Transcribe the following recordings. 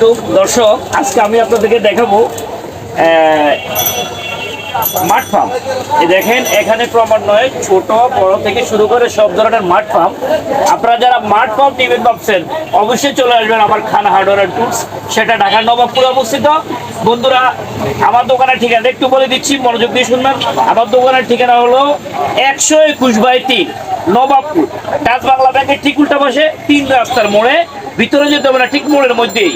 আলাইকুম দর্শক, আজকে আমি আপনাদেরকে দেখাবো মাঠ ফার্ম। দেখেন এখানে ক্রমান্বয়ে ছোট বড় থেকে শুরু করে সব ধরনের মাঠ ফার্ম। আপনারা যারা মাঠ ফার্ম টিভি ভাবছেন অবশ্যই চলে আসবেন আমার খান হার্ডওয়্যার অ্যান্ড টুলস, সেটা ঢাকার নবাবপুরে অবস্থিত। বন্ধুরা, আমার দোকানের ঠিকানা একটু বলে দিচ্ছি, মনোযোগ দিয়ে শুনবেন। আমার দোকানের ঠিকানা হলো 121/3 নবাবপুর, টাচ বাংলা ব্যাংকের ঠিক উল্টা পাশে 3 রাস্তার মোড়ে। ভিতরে যেতে হবে না, ঠিক মোড়ের মধ্যেই।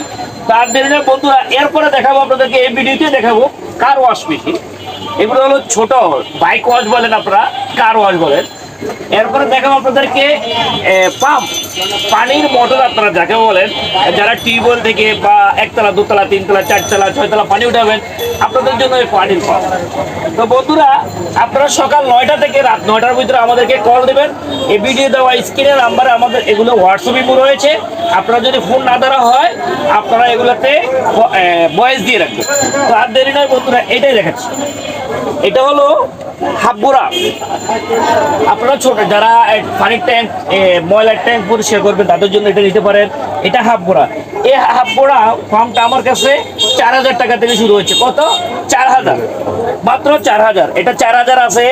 তার দেরি না বন্ধুরা, এরপরে দেখাবো আপনাদেরকে, এই ভিডিওতে দেখাবো কার ওয়াশ মেশিন। এগুলো হলো ছোট বাইক ওয়াশ বলেন, আপনারা কার ওয়াশ বলেন। এরপরে দেখাবো আপনাদেরকে পাম্প, পানির মোটর আপনারা যাকে বলেন, যারা টিউবওয়েল থেকে বা একতলা দুতলা তিনতলা চারতলা ছয়তলা পানি উঠাবেন, আপনাদের জন্য এই পানির পাম্প। তো বন্ধুরা, আপনারা সকাল 9টা থেকে রাত 9টার ভিতরে আমাদেরকে কল দেবেন। এই ভিডিও দেওয়া স্ক্রিনের নাম্বারে আমাদের এগুলো হোয়াটসঅ্যাপ ইমো রয়েছে। আপনারা যদি ফোন না ধরা হয়, আপনারা এগুলোতে ভয়েস দিয়ে রাখবেন। তো আর দেরি নয় বন্ধুরা, এটাই দেখাচ্ছি। এটা হলো হাফবোড়া। আপনারা ছোট যারা পানির ট্যাঙ্ক, ময়লার ট্যাঙ্ক পরিষ্কার করবেন, তাদের জন্য এটা নিতে পারেন। এটা হাফবোড়া। এই হাফবোড়া ফার্মটা আমার কাছে 4000 টাকা থেকে শুরু হচ্ছে। কত? 4000, মাত্র 4000। এটা 4000 আছে,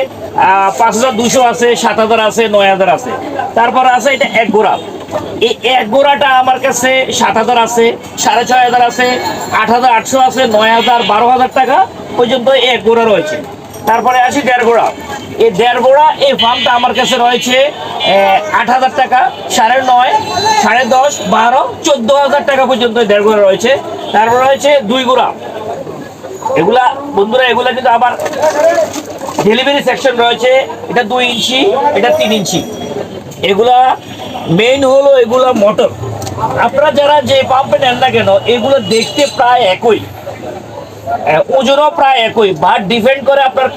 5200 আছে, 7000 আছে, 9000 আছে। তারপর আছে এটা এক গোড়া। এই এক গোড়াটা আমার কাছে 7000 আছে, 6500 আছে, 8800 আছে, 9000, 12000 টাকা পর্যন্ত এক গোড়া রয়েছে। তারপরে আসি 1.5 গোড়া। এই 1.5 গোড়া এই ফার্মটা আমার কাছে রয়েছে 8000 টাকা, 9.5, 10.5, 12, 14,000 টাকা পর্যন্ত 1.5 গোড়া রয়েছে। তারপর রয়েছে 2 গোড়া। এগুলা বন্ধুরা, এগুলা কিন্তু আবার ডেলিভারি সেকশন রয়েছে। এটা 2 ইঞ্চি, এটা 3 ইঞ্চি। এগুলা মেইন হলো এগুলা মোটর। আপনারা যারা যে পাম্পে নেন না কেন, এগুলো দেখতে প্রায় একই, ওজনও প্রায় একই, বাট ডিপেন্ড করে আপনার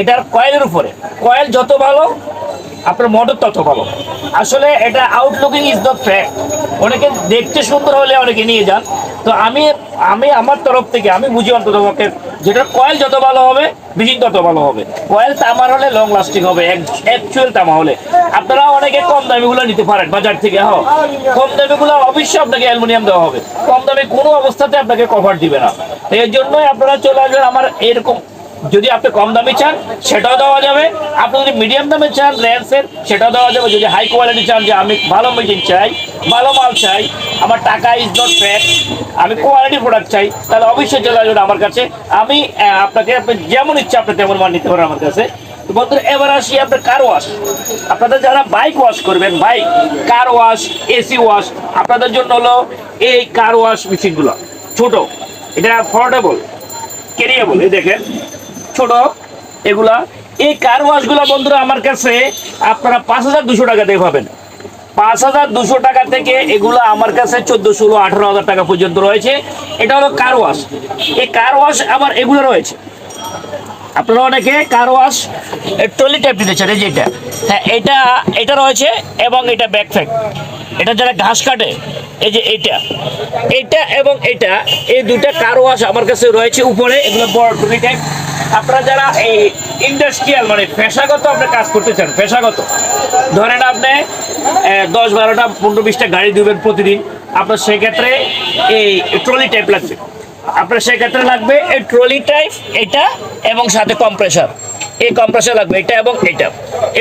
এটার কয়েলের উপরে। কয়েল যত ভালো, আপনার মোটর তত ভালো। আসলে এটা আউটলুকিং ইজ নট ফ্যাক্ট। অনেকে দেখতে সুন্দর হলে অনেকে নিয়ে যান। তো আমি আমার তরফ থেকে আমি বুঝি অন্তত যেটা কয়েল যত ভালো হবে, মেশিন তত ভালো হবে। কয়েল তামার হলে লং লাস্টিং হবে, অ্যাকচুয়াল তামা হলে। আপনারা অনেকে কম দামিগুলো নিতে পারেন বাজার থেকে। হ্যাঁ, কম দামিগুলো অবশ্যই আপনাকে অ্যালুমিনিয়াম দেওয়া হবে। কম দামে কোনো অবস্থাতে আপনাকে কভার দিবে না। এর জন্যই আপনারা চলে আসবেন আমার এরকম। যদি আপনি কম দামে চান সেটাও দেওয়া যাবে, আপনি যদি মিডিয়াম দামে চান র্যান্সের সেটাও দেওয়া যাবে। যদি হাই কোয়ালিটি চান, যে আমি ভালো মেশিন চাই, ভালো মাল চাই, আমার টাকা ইজ নট ফ্যাক্ট, আমি কোয়ালিটি প্রোডাক্ট চাই, তাহলে অবশ্যই চলে আসবেন আমার কাছে। আমি আপনাকে যেমন ইচ্ছা আপনি তেমন মান নিতে পারেন আমার কাছে। বন্ধুরা, এবার আসি আপনার কার ওয়াশ। আপনাদের যারা বাইক ওয়াশ করবেন, bike car wash, AC wash, আপনাদের জন্য হলো এই কার ওয়াশ মেশিনগুলো। ছোট, এটা অ্যাফোর্ডেবল, ক্যারিয়েবল। এই দেখেন ছোট এগুলা। এই কার ওয়াশগুলো বন্ধুরা আমার কাছে আপনারা 5200 টাকা দিয়ে পাবেন। 5200 টাকা থেকে এগুলো আমার কাছে 14, 16, 18,000 টাকা পর্যন্ত রয়েছে। এটা হলো কার ওয়াশ। এই কার ওয়াশ আবার এগুলো রয়েছে। আপনারা অনেকে কার ওয়াশ ট্রলি টাইপ দিতে চান, এই যেটা, হ্যাঁ এটা রয়েছে। এবং এটা ব্যাকফ্যাক, এটা যারা ঘাস কাটে, এই যে এটা এবং এটা, এই দুইটা কার ওয়াশ আমার কাছে রয়েছে উপরে। এগুলো বড় ট্রলি টাইপ। আপনারা যারা এই ইন্ডাস্ট্রিয়াল মানে পেশাগত আপনি কাজ করতে চান, পেশাগত ধরেন আপনি 10, 12টা 15, 20টা গাড়ি ধুবেন প্রতিদিন, আপনার সেক্ষেত্রে এই ট্রলি টাইপ লাগবে। আপনার সেক্ষেত্রে লাগবে এই ট্রলি টাইপ, এটা এবং সাথে কম্প্রেসার। এই কম্প্রেসার লাগবে, এটা এবং এটা।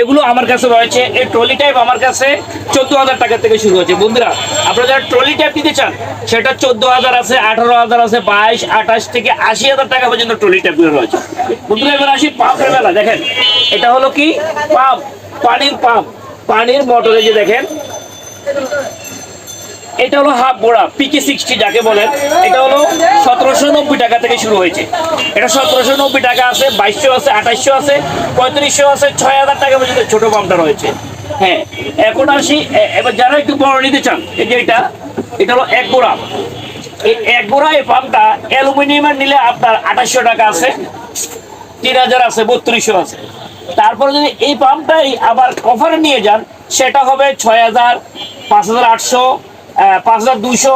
এগুলো আমার কাছে রয়েছে। এই ট্রলি টাইপ আমার কাছে 14,000 টাকা থেকে শুরু হচ্ছে। বন্ধুরা, আপনারা যারা ট্রলি টাইপ দিতে চান, সেটা 14,000 আছে, 18,000 আছে, 22, 28 থেকে 80,000 টাকা পর্যন্ত ট্রলি টাইপগুলো রয়েছে। বন্ধুরা, এবার আসি পাম্পের বেলা। দেখেন এটা হলো কি পাম্প, পানির পাম্প, পানির মোটরে। যে দেখেন এটা হলো হাফ বোড়া, পিকে 60 যাকে বলেন। এটা হলো 1790 টাকা থেকে শুরু হয়েছে। এটা 1790 টাকা আছে, 2200 আছে, 2800 আছে, 3500 আছে, 6000 টাকা পর্যন্ত ছোট পাম্পটা রয়েছে। হ্যাঁ, এখন আসি এবার যারা একটু বড় নিতে চান, এই যে এটা হলো এক বোড়া। এই এক বোড়া এই পাম্পটা অ্যালুমিনিয়ামের নিলে আপনার 2800 টাকা আছে, 3000 আছে, 3200 আছে। তারপরে যদি এই পাম্পটাই আবার কভারে নিয়ে যান, সেটা হবে 6000, 5800, 5200,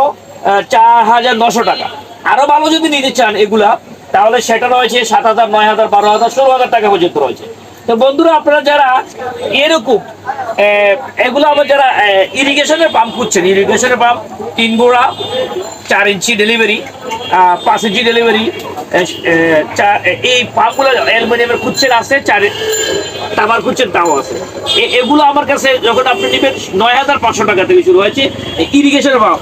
4900 টাকা। আরো ভালো যদি নিতে চান এগুলা, তাহলে সেটা রয়েছে 7000, 9000, 12000, 16000 টাকা পর্যন্ত রয়েছে। তো বন্ধুরা, আপনারা যারা এরকম এগুলো আবার যারা ইরিগেশনের পাম্প খুঁজছেন, ইরিগেশনের পাম্প 3 গোড়া, 4 ইঞ্চি ডেলিভারি, 5 ইঞ্চি ডেলিভারি। এই পাম্পগুলো অ্যালুমিনিয়ামের খুঁজছেন আছে, তামার খুঁজছেন তাও আছে। এগুলো আমার কাছে যখন আপনি নেবেন 9,500 টাকা থেকে শুরু হয়েছে ইরিগেশন পাম্প,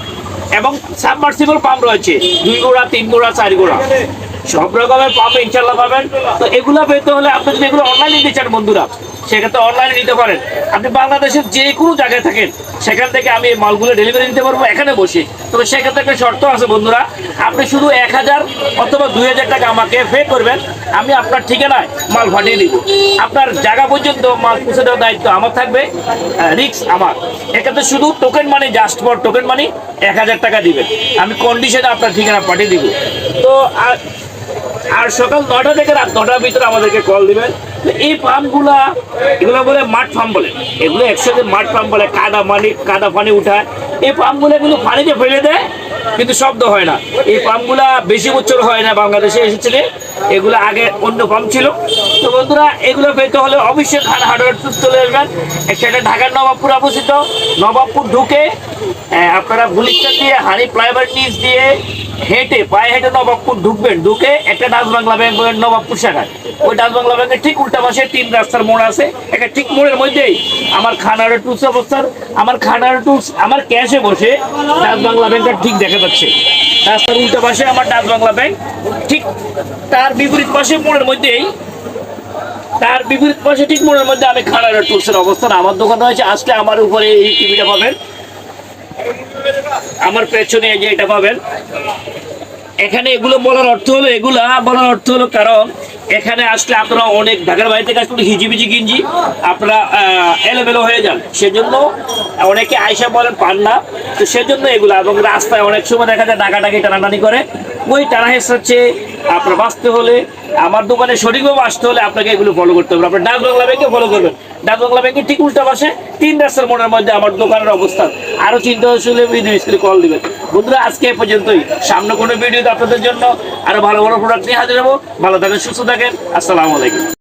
এবং সাবমার্সিবল পাম্প রয়েছে 2 গোড়া, 3 গোড়া, 4 গোড়া, সব রকমের পাম্প ইনশাল্লাহ পাবেন। তো এগুলো পেতে হলে আপনি যদি এগুলো অনলাইনে নিতে চান বন্ধুরা, সেক্ষেত্রে অনলাইনে নিতে পারেন। আপনি বাংলাদেশের যে কোনো জায়গায় থাকেন সেখান থেকে আমি এই মালগুলো ডেলিভারি দিতে পারবো এখানে বসে। তবে সেক্ষেত্রে একটা শর্ত আছে বন্ধুরা, আপনি শুধু 1,000 অথবা 2,000 টাকা আমাকে পে করবেন, আমি আপনার ঠিকানায় মাল পাঠিয়ে দিব। আপনার জায়গা পর্যন্ত মাল পৌঁছে দেওয়ার দায়িত্ব আমার থাকবে, রিস্ক আমার। এক্ষেত্রে শুধু token money, just for token money 1,000 টাকা দিবেন, আমি কন্ডিশনে আপনার ঠিকানা পাঠিয়ে দিব। তো আর সকাল 9টা থেকে রাত 9টার ভিতরে আমাদেরকে কল দিবেন। তো এই পাম্পগুলা, এগুলো বলে মাঠ পাম্প বলে, এগুলো একসাথে মাঠ পাম্প বলে, কাদা পানি উঠায়। এই পাম্পগুলো কিন্তু পানিতে ফেলে দেয় কিন্তু শব্দ হয় না। এই পাম্পগুলা বেশি বছর হয় না বাংলাদেশে এসেছিল, এগুলো আগে অন্য পাম্প ছিল। তো বন্ধুরা এগুলো পেতে হলে অবশ্যই খান হার্ডওয়্যার টুলস চলে আসবেন। সেটা ঢাকার নবাবপুর অবস্থিত। নবাবপুর ঢুকে আপনারা গুলিস্তান দিয়ে হানি ফ্লাইওভার নিচ দিয়ে হেঁটে পায়ে হেঁটে নবাবপুর ঢুকবেন। ঢুকে একটা ডাচ বাংলা ব্যাংক নবাবপুর শাখায়, ওই ডাচ বাংলা ব্যাংকের ঠিক উল্টা পাশে 3 রাস্তার মোড় আছে। একটা ঠিক মোড়ের মধ্যেই আমার খান হার্ডওয়্যার টুলস অবস্থান। আমার খান হার্ডওয়্যার টুলস আমার ক্যাশে বসে ডাচ বাংলা ব্যাংকের ঠিক দেখা যাচ্ছে। রাস্তার উল্টা পাশে আমার ডাচ বাংলা ব্যাংক, ঠিক তার বিপরীত পাশে মোড়ের মধ্যেই, তার বিপরীত পাশে ঠিক মোড়ের মধ্যে আমি খান হার্ডওয়্যার টুলসের অবস্থান। আমার দোকান রয়েছে। আজকে আমার উপরে এই টিভিটা পাবেন, আমার পেছনে এই যে এটা পাবেন। এখানে এগুলো বলার অর্থ হলো কারণ এখানে আসলে আপনারা অনেক ঢাকার বাইরে থেকে আসলে হিজিবিজি গিঞ্জি আপনারা এলোমেলো হয়ে যান, সেজন্য অনেকে আয়সা বলেন পান না। তো সেজন্য এগুলো, এবং রাস্তায় অনেক সময় দেখা যায় ডাকাডাকি টানাটানি করে, ওই টানা হেসছে আপনার বাঁচতে হলে, আমার দোকানে সঠিকভাবে আসতে হলে আপনাকে এগুলো ফলো করতে হবে। আপনার ডাচ বাংলা ব্যাংকে ফলো করবেন। ডাচ বাংলা ব্যাংকের ঠিক উল্টা পাশে 3 রাস্তার মোড়ের মধ্যে আমার দোকানের অবস্থান। আরো চিন্তা হলে ভিডিও স্ক্রিনে কল দিবেন। বন্ধুরা আজকে এ পর্যন্তই। সামনে কোনো ভিডিওতে আপনাদের জন্য আরো ভালো ভালো প্রোডাক্ট নিয়ে হাজির হবো। ভালো থাকেন, সুস্থ থাকেন। আসসালামু আলাইকুম।